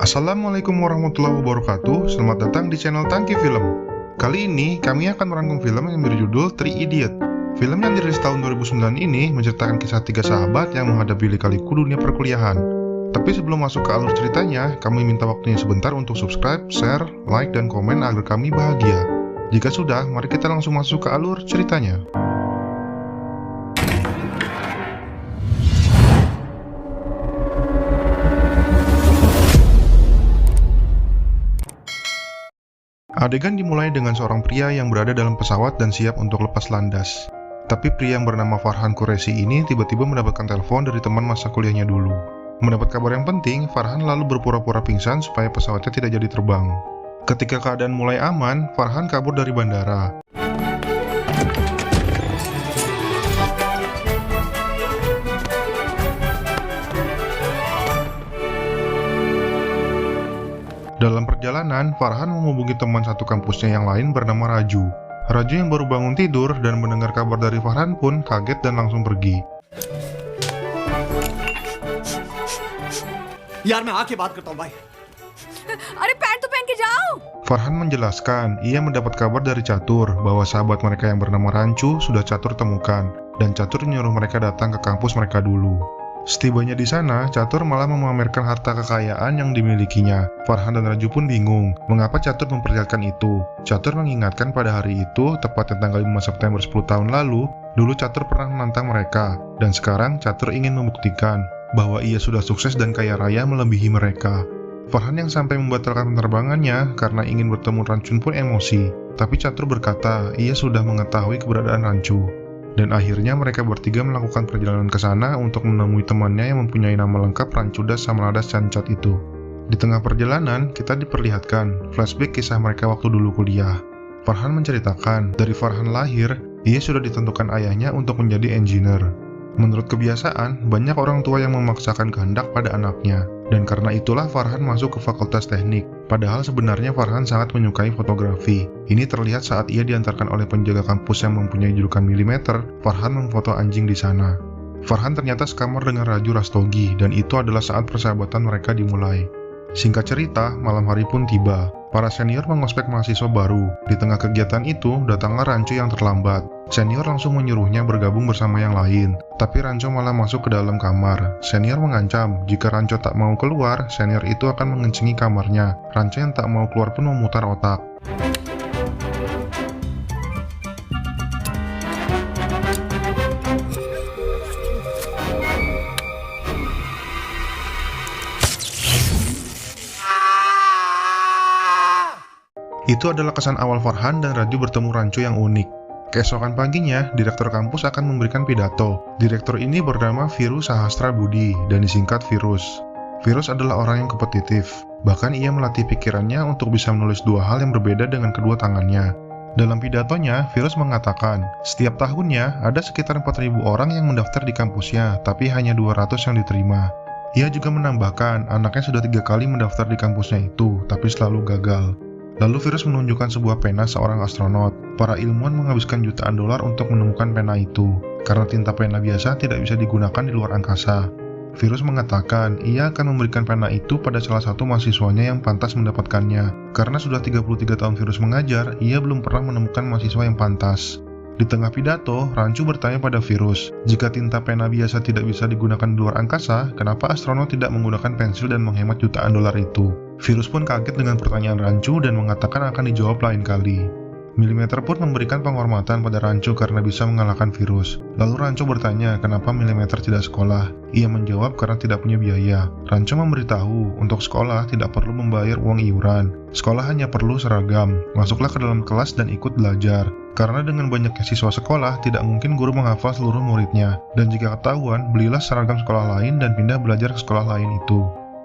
Assalamualaikum warahmatullahi wabarakatuh. Selamat datang di channel Tangki Film. Kali ini kami akan merangkum film yang berjudul Three Idiot. Film yang dirilis tahun 2009 ini menceritakan kisah tiga sahabat yang menghadapi lika-liku dunia perkuliahan. Tapi sebelum masuk ke alur ceritanya, kami minta waktunya sebentar untuk subscribe, share, like, dan komen agar kami bahagia. Jika sudah, mari kita langsung masuk ke alur ceritanya. Adegan dimulai dengan seorang pria yang berada dalam pesawat dan siap untuk lepas landas. Tapi pria yang bernama Farhan Qureshi ini tiba-tiba mendapatkan telepon dari teman masa kuliahnya dulu. Mendapat kabar yang penting, Farhan lalu berpura-pura pingsan supaya pesawatnya tidak jadi terbang. Ketika keadaan mulai aman, Farhan kabur dari bandara. Dalam perjalanan, Farhan menghubungi teman satu kampusnya yang lain bernama Raju. Raju yang baru bangun tidur dan mendengar kabar dari Farhan pun kaget dan langsung pergi. यार मैं आके बात करता हूँ भाई। अरे पैंट तो पहन के जाओ। Farhan menjelaskan, ia mendapat kabar dari Catur bahwa sahabat mereka yang bernama Rancu sudah Catur temukan, dan Catur menyuruh mereka datang ke kampus mereka dulu. Setibanya di sana, Catur malah memamerkan harta kekayaan yang dimilikinya. Farhan dan Raju pun bingung, mengapa Catur memperlihatkan itu. Catur mengingatkan pada hari itu, tepatnya tanggal 5 September 10 tahun lalu, dulu Catur pernah menantang mereka, dan sekarang Catur ingin membuktikan bahwa ia sudah sukses dan kaya raya melebihi mereka. Farhan yang sampai membatalkan penerbangannya karena ingin bertemu Rancu pun emosi, tapi Catur berkata ia sudah mengetahui keberadaan Rancu. Dan akhirnya mereka bertiga melakukan perjalanan ke sana untuk menemui temannya yang mempunyai nama lengkap Rancudas Samaladas Cancot itu. Di tengah perjalanan, kita diperlihatkan flashback kisah mereka waktu dulu kuliah. Farhan menceritakan, dari Farhan lahir, ia sudah ditentukan ayahnya untuk menjadi engineer. Menurut kebiasaan, banyak orang tua yang memaksakan kehendak pada anaknya, dan karena itulah Farhan masuk ke fakultas teknik. Padahal sebenarnya Farhan sangat menyukai fotografi. Ini terlihat saat ia diantarkan oleh penjaga kampus yang mempunyai julukan Milimeter. Farhan memfoto anjing di sana. Farhan ternyata sekamar dengan Raju Rastogi, dan itu adalah saat persahabatan mereka dimulai. Singkat cerita, malam hari pun tiba. Para senior mengospek mahasiswa baru. Di tengah kegiatan itu, datanglah Rancu yang terlambat. Senior langsung menyuruhnya bergabung bersama yang lain, tapi Rancu malah masuk ke dalam kamar. Senior mengancam, jika Rancu tak mau keluar, senior itu akan mengencengi kamarnya. Rancu yang tak mau keluar pun memutar otak. Itu adalah kesan awal Farhan dan Raju bertemu Rancu yang unik. Keesokan paginya, direktur kampus akan memberikan pidato. Direktur ini bernama Virus Sahastra Budi dan disingkat Virus. Virus adalah orang yang kompetitif. Bahkan ia melatih pikirannya untuk bisa menulis dua hal yang berbeda dengan kedua tangannya. Dalam pidatonya, Virus mengatakan, setiap tahunnya ada sekitar 4.000 orang yang mendaftar di kampusnya, tapi hanya 200 yang diterima. Ia juga menambahkan, anaknya sudah 3 kali mendaftar di kampusnya itu, tapi selalu gagal. Lalu Virus menunjukkan sebuah pena seorang astronot. Para ilmuwan menghabiskan jutaan dolar untuk menemukan pena itu, karena tinta pena biasa tidak bisa digunakan di luar angkasa. Virus mengatakan ia akan memberikan pena itu pada salah satu mahasiswanya yang pantas mendapatkannya. Karena sudah 33 tahun Virus mengajar, ia belum pernah menemukan mahasiswa yang pantas. Di tengah pidato, Rancu bertanya pada Virus, jika tinta pena biasa tidak bisa digunakan di luar angkasa, kenapa astronot tidak menggunakan pensil dan menghemat jutaan dolar itu? Virus pun kaget dengan pertanyaan Rancu dan mengatakan akan dijawab lain kali. Milimeter pun memberikan penghormatan pada Rancu karena bisa mengalahkan Virus. Lalu Rancu bertanya kenapa Milimeter tidak sekolah. Ia menjawab karena tidak punya biaya. Rancu memberitahu untuk sekolah tidak perlu membayar uang iuran. Sekolah hanya perlu seragam. Masuklah ke dalam kelas dan ikut belajar. Karena dengan banyaknya siswa sekolah, tidak mungkin guru menghafal seluruh muridnya. Dan jika ketahuan, belilah seragam sekolah lain dan pindah belajar ke sekolah lain itu.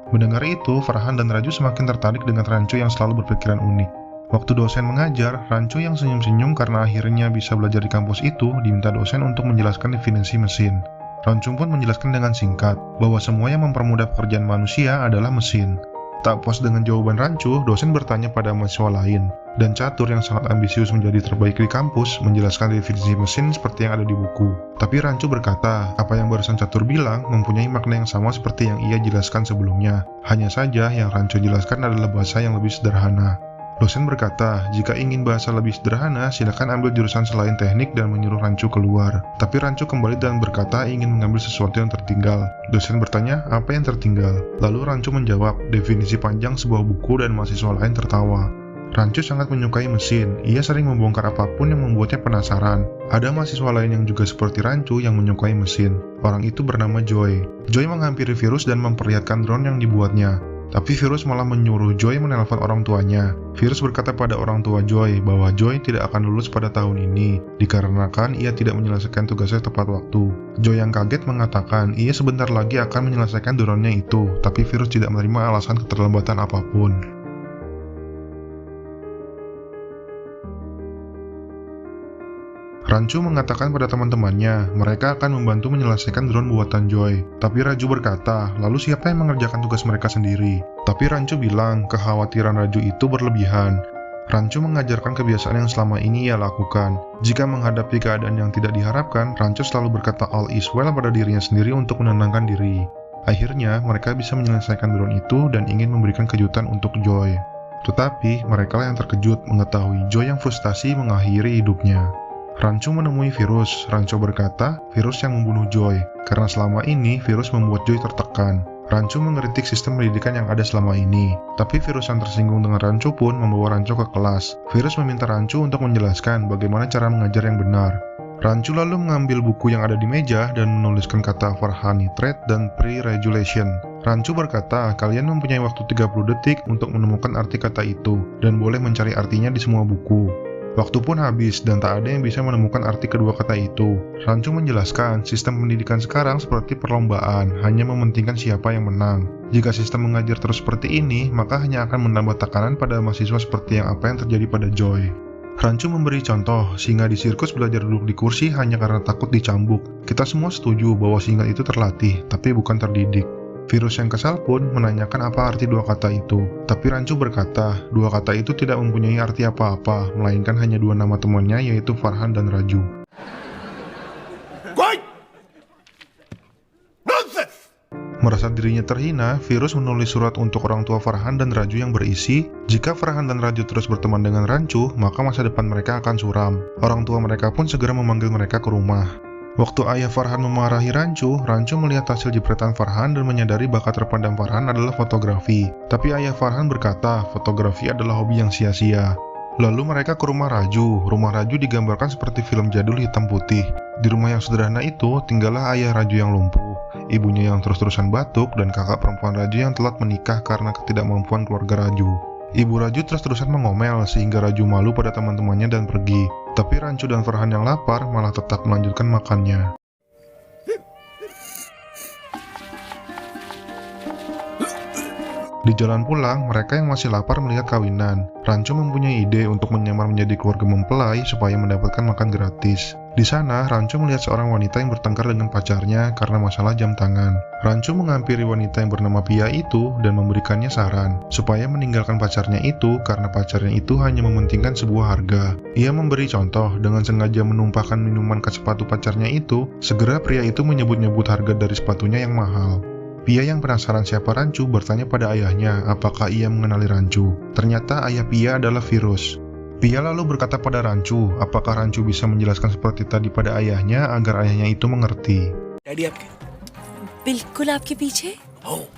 Mendengar itu, Farhan dan Raju semakin tertarik dengan Rancu yang selalu berpikiran unik. Waktu dosen mengajar, Rancu yang senyum-senyum karena akhirnya bisa belajar di kampus itu diminta dosen untuk menjelaskan definisi mesin. Rancu pun menjelaskan dengan singkat bahwa semua yang mempermudah pekerjaan manusia adalah mesin. Tak puas dengan jawaban Rancu, dosen bertanya pada mahasiswa lain. Dan Catur yang sangat ambisius menjadi terbaik di kampus menjelaskan definisi mesin seperti yang ada di buku. Tapi Rancu berkata, apa yang barusan Catur bilang mempunyai makna yang sama seperti yang ia jelaskan sebelumnya. Hanya saja yang Rancu jelaskan adalah bahasa yang lebih sederhana. Dosen berkata, jika ingin bahasa lebih sederhana, silakan ambil jurusan selain teknik dan menyuruh Rancu keluar. Tapi Rancu kembali dan berkata ingin mengambil sesuatu yang tertinggal. Dosen bertanya, apa yang tertinggal? Lalu Rancu menjawab, definisi panjang sebuah buku dan mahasiswa lain tertawa. Rancu sangat menyukai mesin, ia sering membongkar apapun yang membuatnya penasaran. Ada mahasiswa lain yang juga seperti Rancu yang menyukai mesin. Orang itu bernama Joy. Joy menghampiri Virus dan memperlihatkan drone yang dibuatnya. Tapi Virus malah menyuruh Joy menelpon orang tuanya. Virus berkata pada orang tua Joy bahwa Joy tidak akan lulus pada tahun ini, dikarenakan ia tidak menyelesaikan tugasnya tepat waktu. Joy yang kaget mengatakan ia sebentar lagi akan menyelesaikan drone-nya itu, tapi Virus tidak menerima alasan keterlambatan apapun. Rancu mengatakan pada teman-temannya, mereka akan membantu menyelesaikan drone buatan Joy. Tapi Raju berkata, lalu siapa yang mengerjakan tugas mereka sendiri? Tapi Rancu bilang, kekhawatiran Raju itu berlebihan. Rancu mengajarkan kebiasaan yang selama ini ia lakukan. Jika menghadapi keadaan yang tidak diharapkan, Rancu selalu berkata all is well pada dirinya sendiri untuk menenangkan diri. Akhirnya, mereka bisa menyelesaikan drone itu dan ingin memberikan kejutan untuk Joy. Tetapi, merekalah yang terkejut mengetahui Joy yang frustasi mengakhiri hidupnya. Rancu menemui Virus. Rancu berkata, Virus yang membunuh Joy, karena selama ini Virus membuat Joy tertekan. Rancu mengkritik sistem pendidikan yang ada selama ini, tapi Virus yang tersinggung dengan Rancu pun membawa Rancu ke kelas. Virus meminta Rancu untuk menjelaskan bagaimana cara mengajar yang benar. Rancu lalu mengambil buku yang ada di meja dan menuliskan kata Farhan nitrate dan pre-regulation. Rancu berkata, kalian mempunyai waktu 30 detik untuk menemukan arti kata itu, dan boleh mencari artinya di semua buku. Waktu pun habis dan tak ada yang bisa menemukan arti kedua kata itu. Rancu menjelaskan, sistem pendidikan sekarang seperti perlombaan, hanya mementingkan siapa yang menang. Jika sistem mengajar terus seperti ini, maka hanya akan menambah tekanan pada mahasiswa seperti yang apa yang terjadi pada Joy. Rancu memberi contoh, singa di sirkus belajar duduk di kursi hanya karena takut dicambuk. Kita semua setuju bahwa singa itu terlatih, tapi bukan terdidik. Virus yang kesal pun menanyakan apa arti dua kata itu. Tapi Rancu berkata, dua kata itu tidak mempunyai arti apa-apa, melainkan hanya dua nama temannya yaitu Farhan dan Raju. Merasa dirinya terhina, Virus menulis surat untuk orang tua Farhan dan Raju yang berisi, jika Farhan dan Raju terus berteman dengan Rancu, maka masa depan mereka akan suram. Orang tua mereka pun segera memanggil mereka ke rumah. Waktu ayah Farhan memarahi Rancu, Rancu melihat hasil jepretan Farhan dan menyadari bakat terpendam Farhan adalah fotografi. Tapi ayah Farhan berkata, fotografi adalah hobi yang sia-sia. Lalu mereka ke rumah Raju. Rumah Raju digambarkan seperti film jadul hitam putih. Di rumah yang sederhana itu, tinggallah ayah Raju yang lumpuh, ibunya yang terus-terusan batuk, dan kakak perempuan Raju yang telat menikah karena ketidakmampuan keluarga Raju. Ibu Raju terus-terusan mengomel sehingga Raju malu pada teman-temannya dan pergi. Tapi Rancu dan Farhan yang lapar malah tetap melanjutkan makannya. Di jalan pulang, mereka yang masih lapar melihat kawinan. Rancu mempunyai ide untuk menyamar menjadi keluarga mempelai supaya mendapatkan makan gratis. Di sana, Rancu melihat seorang wanita yang bertengkar dengan pacarnya karena masalah jam tangan. Rancu menghampiri wanita yang bernama Pia itu dan memberikannya saran supaya meninggalkan pacarnya itu karena pacarnya itu hanya mementingkan sebuah harga. Ia memberi contoh dengan sengaja menumpahkan minuman ke sepatu pacarnya itu. Segera pria itu menyebut-nyebut harga dari sepatunya yang mahal. Pia yang penasaran siapa Rancu bertanya pada ayahnya apakah ia mengenali Rancu. Ternyata ayah Pia adalah Virus. Pia lalu berkata pada Rancu, apakah Rancu bisa menjelaskan seperti tadi pada ayahnya agar ayahnya itu mengerti. Daddy आपके बिल्कुल आपके पीछे। oh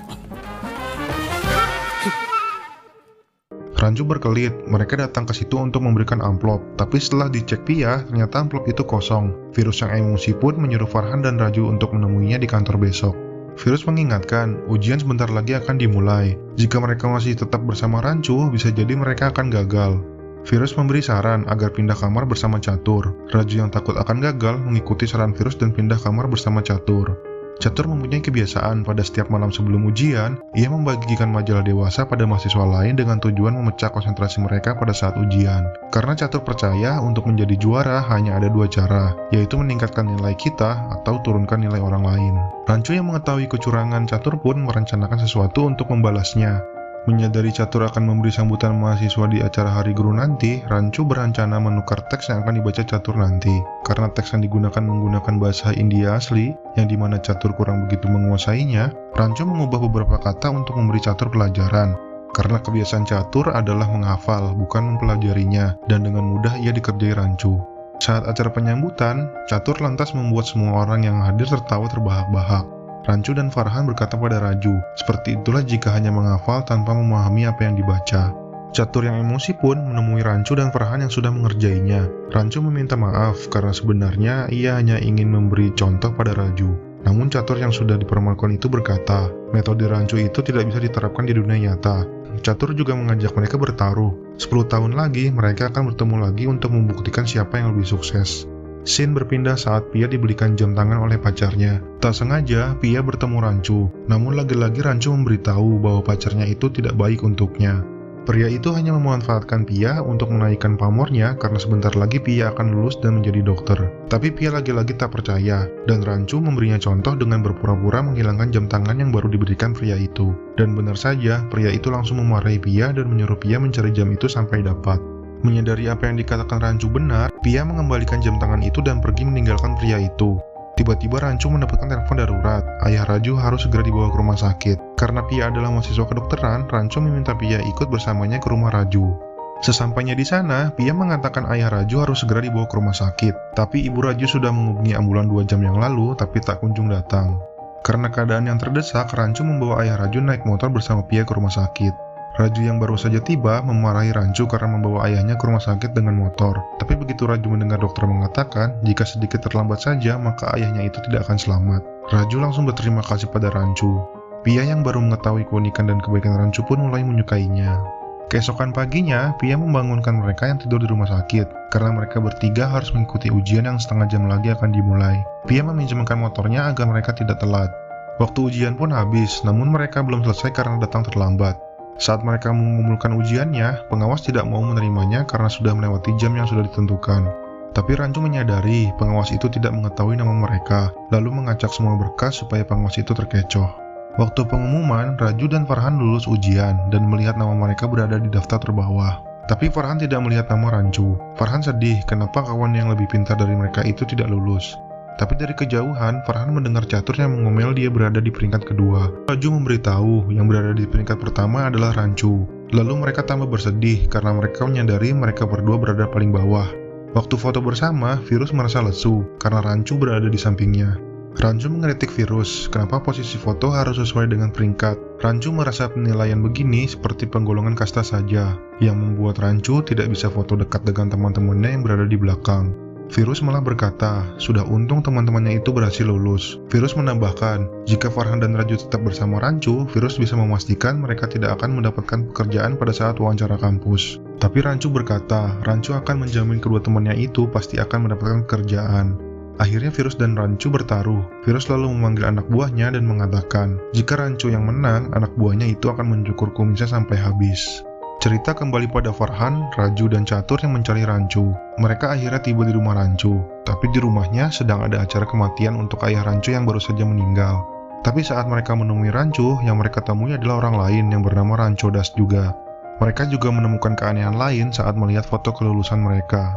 Rancu berkelit, mereka datang ke situ untuk memberikan amplop. Tapi setelah dicek Pia, ternyata amplop itu kosong. Virus yang emosi pun menyuruh Farhan dan Raju untuk menemuinya di kantor besok. Virus mengingatkan, ujian sebentar lagi akan dimulai. Jika mereka masih tetap bersama Rancu, bisa jadi mereka akan gagal. Virus memberi saran agar pindah kamar bersama Catur. Raju yang takut akan gagal mengikuti saran Virus dan pindah kamar bersama Catur. Catur mempunyai kebiasaan pada setiap malam sebelum ujian, ia membagikan majalah dewasa pada mahasiswa lain dengan tujuan memecah konsentrasi mereka pada saat ujian. Karena Catur percaya untuk menjadi juara hanya ada dua cara, yaitu meningkatkan nilai kita atau turunkan nilai orang lain. Rancu yang mengetahui kecurangan Catur pun merencanakan sesuatu untuk membalasnya. Menyadari Catur akan memberi sambutan mahasiswa di acara Hari Guru nanti, Rancu berencana menukar teks yang akan dibaca Catur nanti. Karena teks yang digunakan menggunakan bahasa India asli, yang dimana Catur kurang begitu menguasainya, Rancu mengubah beberapa kata untuk memberi Catur pelajaran. Karena kebiasaan Catur adalah menghafal, bukan mempelajarinya, dan dengan mudah ia dikerjai Rancu. Saat acara penyambutan, Catur lantas membuat semua orang yang hadir tertawa terbahak-bahak. Rancu dan Farhan berkata pada Raju, seperti itulah jika hanya menghafal tanpa memahami apa yang dibaca. Catur yang emosi pun menemui Rancu dan Farhan yang sudah mengerjainya. Rancu meminta maaf karena sebenarnya ia hanya ingin memberi contoh pada Raju. Namun Catur yang sudah dipermalukan itu berkata, metode Rancu itu tidak bisa diterapkan di dunia nyata. Catur juga mengajak mereka bertaruh. 10 tahun lagi mereka akan bertemu lagi untuk membuktikan siapa yang lebih sukses. Scene berpindah saat Pia dibelikan jam tangan oleh pacarnya. Tak sengaja, Pia bertemu Rancu. Namun lagi-lagi Rancu memberitahu bahwa pacarnya itu tidak baik untuknya. Pria itu hanya memanfaatkan Pia untuk menaikkan pamornya karena sebentar lagi Pia akan lulus dan menjadi dokter. Tapi Pia lagi-lagi tak percaya, dan Rancu memberinya contoh dengan berpura-pura menghilangkan jam tangan yang baru diberikan pria itu. Dan benar saja, pria itu langsung memarahi Pia dan menyuruh Pia mencari jam itu sampai dapat. Menyadari apa yang dikatakan Rancu benar, Pia mengembalikan jam tangan itu dan pergi meninggalkan pria itu. Tiba-tiba Rancu mendapatkan telepon darurat. Ayah Raju harus segera dibawa ke rumah sakit. Karena Pia adalah mahasiswa kedokteran, Rancu meminta Pia ikut bersamanya ke rumah Raju. Sesampainya di sana, Pia mengatakan ayah Raju harus segera dibawa ke rumah sakit. Tapi ibu Raju sudah menghubungi ambulan 2 jam yang lalu, tapi tak kunjung datang. Karena keadaan yang terdesak, Rancu membawa ayah Raju naik motor bersama Pia ke rumah sakit. Raju yang baru saja tiba memarahi Rancu karena membawa ayahnya ke rumah sakit dengan motor. Tapi begitu Raju mendengar dokter mengatakan, jika sedikit terlambat saja maka ayahnya itu tidak akan selamat. Raju langsung berterima kasih pada Rancu. Pia yang baru mengetahui keunikan dan kebaikan Rancu pun mulai menyukainya. Keesokan paginya, Pia membangunkan mereka yang tidur di rumah sakit, karena mereka bertiga harus mengikuti ujian yang setengah jam lagi akan dimulai. Pia meminjamkan motornya agar mereka tidak telat. Waktu ujian pun habis, namun mereka belum selesai karena datang terlambat. Saat mereka mengumpulkan ujiannya, pengawas tidak mau menerimanya karena sudah melewati jam yang sudah ditentukan. Tapi Rancu menyadari pengawas itu tidak mengetahui nama mereka, lalu mengacak semua berkas supaya pengawas itu terkecoh. Waktu pengumuman, Raju dan Farhan lulus ujian dan melihat nama mereka berada di daftar terbawah. Tapi Farhan tidak melihat nama Rancu. Farhan sedih kenapa kawan yang lebih pintar dari mereka itu tidak lulus. Tapi dari kejauhan, Farhan mendengar Catur yang mengomel dia berada di peringkat kedua. Raju memberitahu yang berada di peringkat pertama adalah Rancu. Lalu mereka tambah bersedih karena mereka menyadari mereka berdua berada paling bawah. Waktu foto bersama, Virus merasa lesu karena Rancu berada di sampingnya. Rancu mengeritik Virus, kenapa posisi foto harus sesuai dengan peringkat. Rancu merasa penilaian begini seperti penggolongan kasta saja, yang membuat Rancu tidak bisa foto dekat dengan teman-temannya yang berada di belakang. Virus malah berkata, sudah untung teman-temannya itu berhasil lulus. Virus menambahkan, jika Farhan dan Raju tetap bersama Rancu, Virus bisa memastikan mereka tidak akan mendapatkan pekerjaan pada saat wawancara kampus. Tapi Rancu berkata, Rancu akan menjamin kedua temannya itu pasti akan mendapatkan pekerjaan. Akhirnya Virus dan Rancu bertaruh. Virus lalu memanggil anak buahnya dan mengatakan, jika Rancu yang menang, anak buahnya itu akan mencukur kumisnya sampai habis. Cerita kembali pada Farhan, Raju, dan Catur yang mencari Rancu. Mereka akhirnya tiba di rumah Rancu, tapi di rumahnya sedang ada acara kematian untuk ayah Rancu yang baru saja meninggal. Tapi saat mereka menemui Rancu, yang mereka temui adalah orang lain yang bernama Ranco Das juga. Mereka juga menemukan keanehan lain saat melihat foto kelulusan mereka.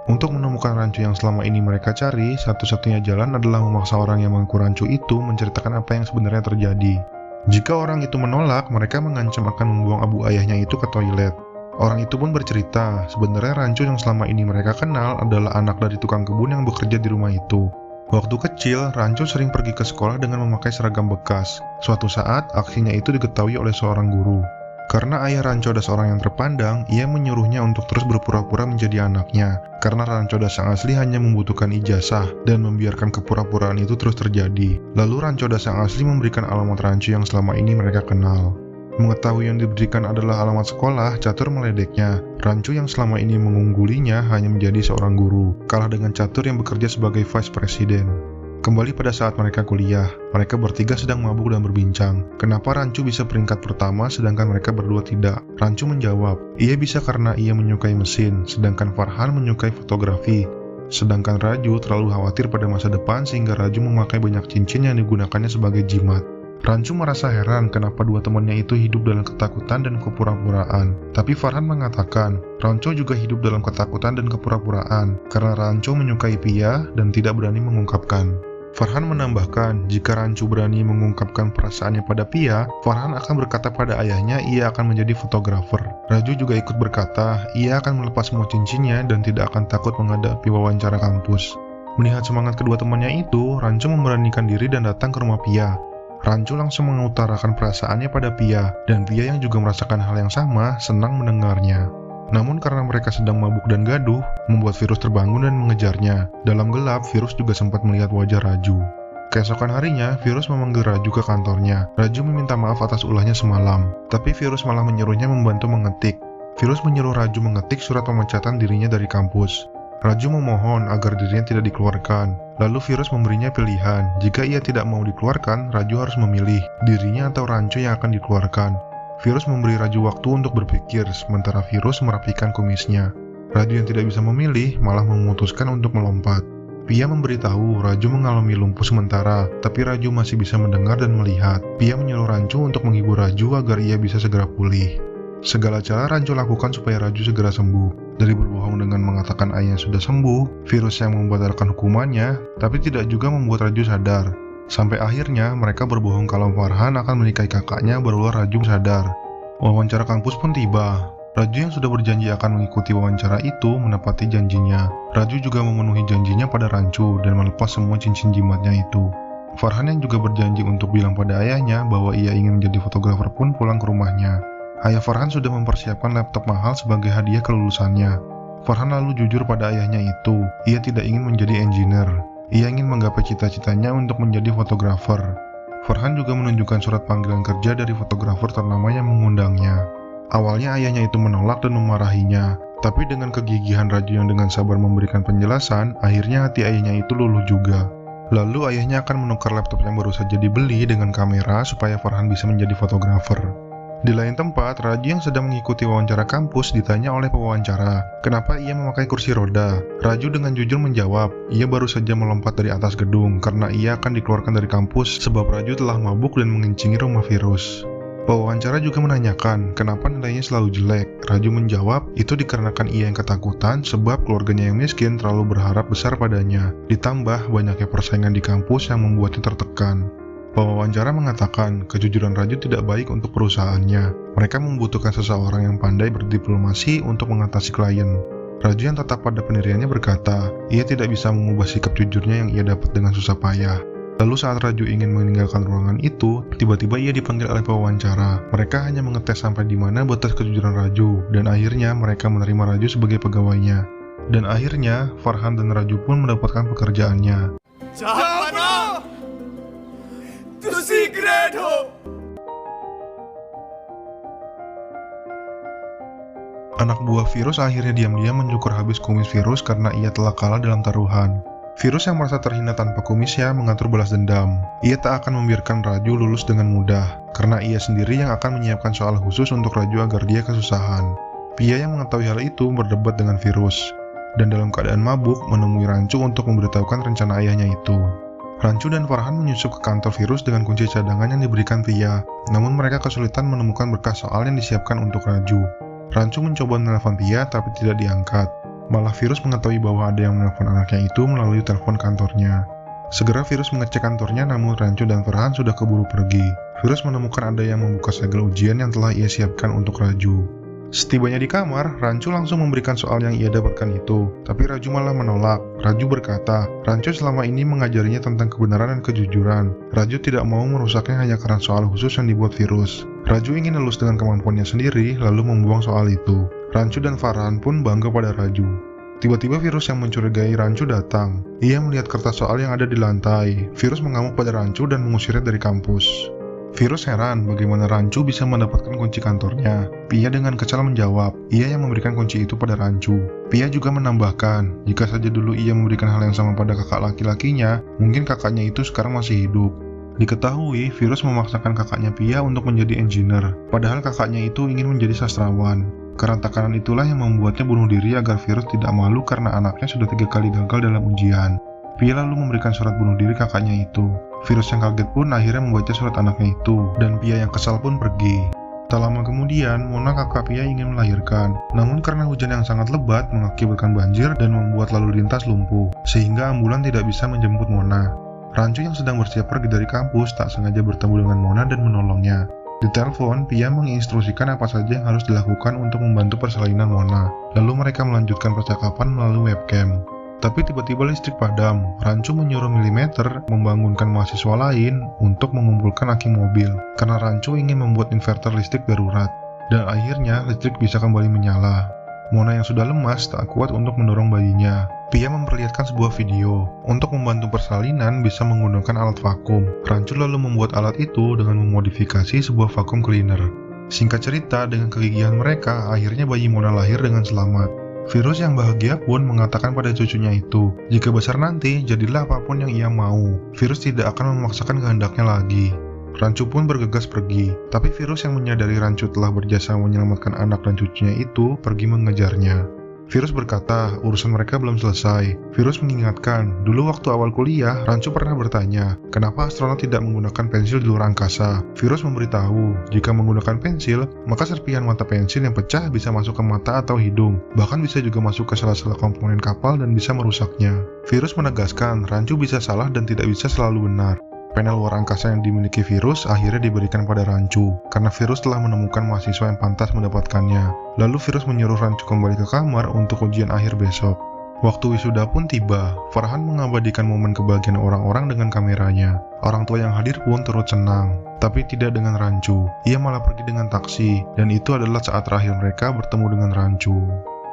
Untuk menemukan Rancu yang selama ini mereka cari, satu-satunya jalan adalah memaksa orang yang mengaku Rancu itu menceritakan apa yang sebenarnya terjadi. Jika orang itu menolak, mereka mengancam akan membuang abu ayahnya itu ke toilet. Orang itu pun bercerita, sebenarnya Rancu yang selama ini mereka kenal adalah anak dari tukang kebun yang bekerja di rumah itu. Waktu kecil, Rancu sering pergi ke sekolah dengan memakai seragam bekas. Suatu saat, aksinya itu diketahui oleh seorang guru. Karena ayah Ranco Das orang yang terpandang, ia menyuruhnya untuk terus berpura-pura menjadi anaknya. Karena Ranco Das yang asli hanya membutuhkan ijazah dan membiarkan kepura-puraan itu terus terjadi. Lalu Ranco Das yang asli memberikan alamat Rancu yang selama ini mereka kenal. Mengetahui yang diberikan adalah alamat sekolah, Catur meledeknya. Rancu yang selama ini mengunggulinya hanya menjadi seorang guru, kalah dengan Catur yang bekerja sebagai vice president. Kembali pada saat mereka kuliah, mereka bertiga sedang mabuk dan berbincang. Kenapa Rancu bisa peringkat pertama sedangkan mereka berdua tidak? Rancu menjawab, ia bisa karena ia menyukai mesin, sedangkan Farhan menyukai fotografi. Sedangkan Raju terlalu khawatir pada masa depan sehingga Raju memakai banyak cincin yang digunakannya sebagai jimat. Rancu merasa heran kenapa dua temannya itu hidup dalam ketakutan dan kepura-puraan. Tapi Farhan mengatakan, Rancu juga hidup dalam ketakutan dan kepura-puraan karena Rancu menyukai Pia dan tidak berani mengungkapkan. Farhan menambahkan, jika Rancu berani mengungkapkan perasaannya pada Pia, Farhan akan berkata pada ayahnya ia akan menjadi fotografer. Raju juga ikut berkata, ia akan melepas semua cincinnya dan tidak akan takut menghadapi wawancara kampus. Melihat semangat kedua temannya itu, Rancu memberanikan diri dan datang ke rumah Pia. Rancu langsung mengutarakan perasaannya pada Pia, dan Pia yang juga merasakan hal yang sama, senang mendengarnya. Namun karena mereka sedang mabuk dan gaduh, membuat Virus terbangun dan mengejarnya. Dalam gelap, Virus juga sempat melihat wajah Raju. Keesokan harinya, Virus memanggil Raju ke kantornya. Raju meminta maaf atas ulahnya semalam, tapi Virus malah menyuruhnya membantu mengetik. Virus menyuruh Raju mengetik surat pemecatan dirinya dari kampus. Raju memohon agar dirinya tidak dikeluarkan. Lalu Virus memberinya pilihan. Jika ia tidak mau dikeluarkan, Raju harus memilih dirinya atau Rancu yang akan dikeluarkan. Virus memberi Raju waktu untuk berpikir, sementara Virus merapikan kumisnya. Raju yang tidak bisa memilih malah memutuskan untuk melompat. Pia memberitahu Raju mengalami lumpuh sementara, tapi Raju masih bisa mendengar dan melihat. Pia menyuruh Rancu untuk menghibur Raju agar ia bisa segera pulih. Segala cara Rancu lakukan supaya Raju segera sembuh. Dari berbohong dengan mengatakan ayahnya sudah sembuh, Virus yang membatalkan hukumannya, tapi tidak juga membuat Raju sadar. Sampai akhirnya mereka berbohong kalau Farhan akan menikahi kakaknya barulah Raju sadar. Wawancara kampus pun tiba. Raju yang sudah berjanji akan mengikuti wawancara itu menepati janjinya. Raju juga memenuhi janjinya pada Rancu dan melepas semua cincin jimatnya itu. Farhan yang juga berjanji untuk bilang pada ayahnya bahwa ia ingin menjadi fotografer pun pulang ke rumahnya. Ayah Farhan sudah mempersiapkan laptop mahal sebagai hadiah kelulusannya. Farhan lalu jujur pada ayahnya itu, ia tidak ingin menjadi engineer. Ia ingin menggapai cita-citanya untuk menjadi fotografer. Farhan juga menunjukkan surat panggilan kerja dari fotografer ternama yang mengundangnya. Awalnya ayahnya itu menolak dan memarahinya, tapi dengan kegigihan Raju yang dengan sabar memberikan penjelasan, akhirnya hati ayahnya itu luluh juga. Lalu ayahnya akan menukar laptop yang baru saja dibeli dengan kamera supaya Farhan bisa menjadi fotografer. Di lain tempat, Raju yang sedang mengikuti wawancara kampus ditanya oleh pewawancara, kenapa ia memakai kursi roda. Raju dengan jujur menjawab, ia baru saja melompat dari atas gedung karena ia akan dikeluarkan dari kampus sebab Raju telah mabuk dan mengencingi rumah Virus. Pewawancara juga menanyakan, kenapa nilainya selalu jelek. Raju menjawab, itu dikarenakan ia yang ketakutan sebab keluarganya yang miskin terlalu berharap besar padanya, ditambah banyaknya persaingan di kampus yang membuatnya tertekan. Pewawancara mengatakan kejujuran Raju tidak baik untuk perusahaannya. Mereka membutuhkan seseorang yang pandai berdiplomasi untuk mengatasi klien. Raju yang tetap pada pendiriannya berkata, ia tidak bisa mengubah sikap jujurnya yang ia dapat dengan susah payah. Lalu saat Raju ingin meninggalkan ruangan itu, tiba-tiba ia dipanggil oleh pewawancara. Mereka hanya mengetes sampai di mana batas kejujuran Raju, dan akhirnya mereka menerima Raju sebagai pegawainya. Dan akhirnya, Farhan dan Raju pun mendapatkan pekerjaannya. Anak buah Virus akhirnya diam-diam mencukur habis kumis Virus karena ia telah kalah dalam taruhan. Virus yang merasa terhina tanpa kumisnya mengatur balas dendam. Ia tak akan membiarkan Raju lulus dengan mudah, karena ia sendiri yang akan menyiapkan soal khusus untuk Raju agar dia kesusahan. Pia yang mengetahui hal itu berdebat dengan Virus, dan dalam keadaan mabuk menemui Rancu untuk memberitahukan rencana ayahnya itu. Rancu dan Farhan menyusup ke kantor Virus dengan kunci cadangan yang diberikan Pia, namun mereka kesulitan menemukan berkas soal yang disiapkan untuk Raju. Rancu mencoba menelpon Pia tapi tidak diangkat. Malah Virus mengetahui bahwa ada yang menelpon anaknya itu melalui telepon kantornya. Segera Virus mengecek kantornya, namun Rancu dan Farhan sudah keburu pergi. Virus menemukan ada yang membuka segel ujian yang telah ia siapkan untuk Raju. Setibanya di kamar, Rancu langsung memberikan soal yang ia dapatkan itu, tapi Raju malah menolak. Raju berkata, Rancu selama ini mengajarinya tentang kebenaran dan kejujuran. Raju tidak mau merusaknya hanya karena soal khusus yang dibuat Virus. Raju ingin lulus dengan kemampuannya sendiri, lalu membuang soal itu. Rancu dan Farhan pun bangga pada Raju. Tiba-tiba Virus yang mencurigai Rancu datang. Ia melihat kertas soal yang ada di lantai. Virus mengamuk pada Rancu dan mengusirnya dari kampus. Virus heran bagaimana Rancu bisa mendapatkan kunci kantornya. Pia dengan kesal menjawab, ia yang memberikan kunci itu pada Rancu. Pia juga menambahkan, jika saja dulu ia memberikan hal yang sama pada kakak laki-lakinya, mungkin kakaknya itu sekarang masih hidup. Diketahui, Virus memaksakan kakaknya Pia untuk menjadi engineer, padahal kakaknya itu ingin menjadi sastrawan. Karena tekanan itulah yang membuatnya bunuh diri agar Virus tidak malu karena anaknya sudah 3 kali gagal dalam ujian. Pia lalu memberikan surat bunuh diri kakaknya itu. Virus yang kaget pun akhirnya membaca surat anaknya itu, dan Pia yang kesal pun pergi. Tak lama kemudian, Mona kakak Pia ingin melahirkan, namun karena hujan yang sangat lebat mengakibatkan banjir dan membuat lalu lintas lumpuh, sehingga ambulan tidak bisa menjemput Mona. Rancu yang sedang bersiap pergi dari kampus tak sengaja bertemu dengan Mona dan menolongnya. Di telepon, Pia menginstruksikan apa saja yang harus dilakukan untuk membantu persalinan Mona. Lalu mereka melanjutkan percakapan melalui webcam. Tapi tiba-tiba listrik padam. Rancu menyuruh Milimeter membangunkan mahasiswa lain untuk mengumpulkan aki mobil, karena Rancu ingin membuat inverter listrik darurat. Dan akhirnya listrik bisa kembali menyala. Mona yang sudah lemas tak kuat untuk mendorong bayinya. Pia memperlihatkan sebuah video. Untuk membantu persalinan bisa menggunakan alat vakum. Rancu lalu membuat alat itu dengan memodifikasi sebuah vacuum cleaner. Singkat cerita, dengan kegigihan mereka, akhirnya bayi Mona lahir dengan selamat. Virus yang bahagia pun mengatakan pada cucunya itu, jika besar nanti, jadilah apapun yang ia mau. Virus tidak akan memaksakan kehendaknya lagi. Rancu pun bergegas pergi, tapi Virus yang menyadari Rancu telah berjasa menyelamatkan anak dan cucunya itu pergi mengejarnya. Virus berkata, urusan mereka belum selesai. Virus mengingatkan, dulu waktu awal kuliah, Rancu pernah bertanya, kenapa astronot tidak menggunakan pensil di luar angkasa? Virus memberitahu, jika menggunakan pensil, maka serpihan mata pensil yang pecah bisa masuk ke mata atau hidung, bahkan bisa juga masuk ke sela-sela komponen kapal dan bisa merusaknya. Virus menegaskan, Rancu bisa salah dan tidak bisa selalu benar. Panel luar angkasa yang dimiliki Virus akhirnya diberikan pada Rancu, karena Virus telah menemukan mahasiswa yang pantas mendapatkannya. Lalu Virus menyuruh Rancu kembali ke kamar untuk ujian akhir besok. Waktu wisuda pun tiba, Farhan mengabadikan momen kebahagiaan orang-orang dengan kameranya. Orang tua yang hadir pun turut senang, tapi tidak dengan Rancu. Ia malah pergi dengan taksi, dan itu adalah saat terakhir mereka bertemu dengan Rancu.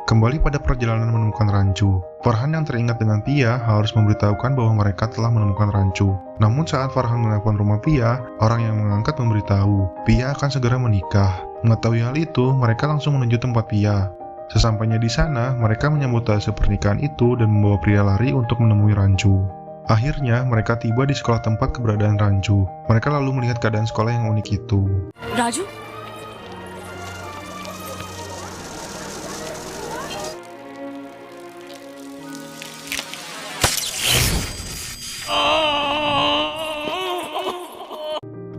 Kembali pada perjalanan menemukan Rancu, Farhan yang teringat dengan Pia harus memberitahukan bahwa mereka telah menemukan Rancu. Namun saat Farhan menelpon rumah Pia, orang yang mengangkat memberitahu Pia akan segera menikah. Mengetahui hal itu, mereka langsung menuju tempat Pia. Sesampainya di sana, mereka menyambut tase pernikahan itu dan membawa pria lari untuk menemui Rancu. Akhirnya, mereka tiba di sekolah tempat keberadaan Rancu. Mereka lalu melihat keadaan sekolah yang unik itu. Raju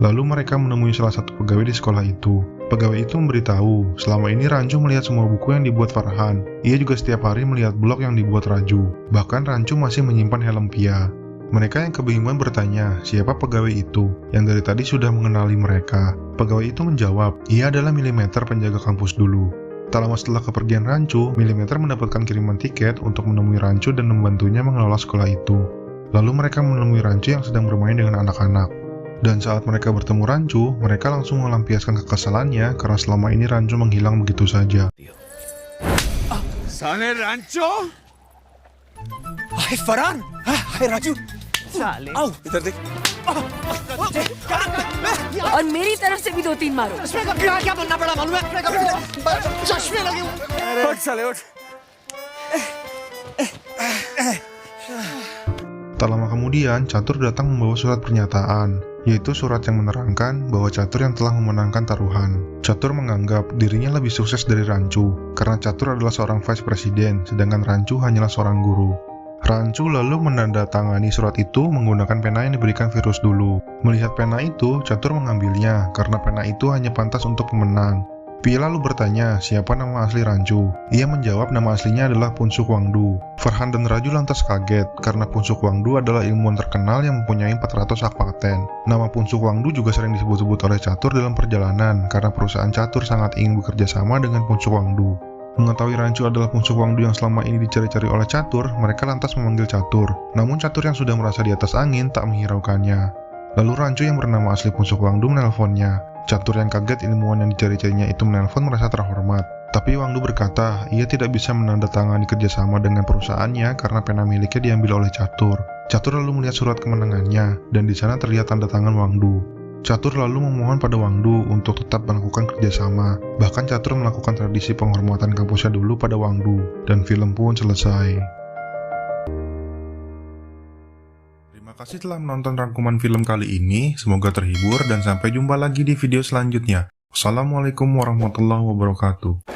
Lalu mereka menemui salah satu pegawai di sekolah itu. Pegawai itu memberitahu, selama ini Rancu melihat semua buku yang dibuat Farhan. Ia juga setiap hari melihat blog yang dibuat Raju. Bahkan Rancu masih menyimpan helm Pia. Mereka yang kebingungan bertanya, siapa pegawai itu, yang dari tadi sudah mengenali mereka. Pegawai itu menjawab, ia adalah Milimeter penjaga kampus dulu. Tak lama setelah kepergian Rancu, Milimeter mendapatkan kiriman tiket untuk menemui Rancu dan membantunya mengelola sekolah itu. Lalu mereka menemui Rancu yang sedang bermain dengan anak-anak. Dan saat mereka bertemu Rancu, mereka langsung melampiaskan kekesalannya karena selama ini Rancu menghilang begitu saja. साले रांचो हाय फरहान हाय राजू साले आओ इधर देख और मेरी तरफ से भी 2-3 मारो। इसमें का क्या बनना पड़ा मालूम है चश्मे लगे हुए उठ साले उठ Tak lama kemudian, Catur datang membawa surat pernyataan, yaitu surat yang menerangkan bahwa Catur yang telah memenangkan taruhan. Catur menganggap dirinya lebih sukses dari Rancu, karena Catur adalah seorang vice president, sedangkan Rancu hanyalah seorang guru. Rancu lalu menandatangani surat itu menggunakan pena yang diberikan Virus dulu. Melihat pena itu, Catur mengambilnya, karena pena itu hanya pantas untuk pemenang. Pia lalu bertanya, siapa nama asli Rancu? Ia menjawab nama aslinya adalah Punsuk Wangdu. Farhan dan Raju lantas kaget, karena Punsuk Wangdu adalah ilmuwan terkenal yang mempunyai 400 hak paten. Nama Punsuk Wangdu juga sering disebut-sebut oleh Catur dalam perjalanan, karena perusahaan Catur sangat ingin bekerja sama dengan Punsuk Wangdu. Mengetahui Rancu adalah Punsuk Wangdu yang selama ini dicari-cari oleh Catur, mereka lantas memanggil Catur. Namun Catur yang sudah merasa di atas angin tak menghiraukannya. Lalu Rancu yang bernama asli Punsuk Wangdu menelponnya. Catur yang kaget ilmuwan yang dicari-carinya itu menelpon merasa terhormat. Tapi Wangdu berkata, ia tidak bisa menandatangani kerjasama dengan perusahaannya karena pena miliknya diambil oleh Catur. Catur lalu melihat surat kemenangannya, dan di sana terlihat tanda tangan Wangdu. Catur lalu memohon pada Wangdu untuk tetap melakukan kerjasama. Bahkan Catur melakukan tradisi penghormatan kampusnya dulu pada Wangdu, dan film pun selesai. Terima kasih telah menonton rangkuman film kali ini, semoga terhibur dan sampai jumpa lagi di video selanjutnya. Wassalamualaikum warahmatullahi wabarakatuh.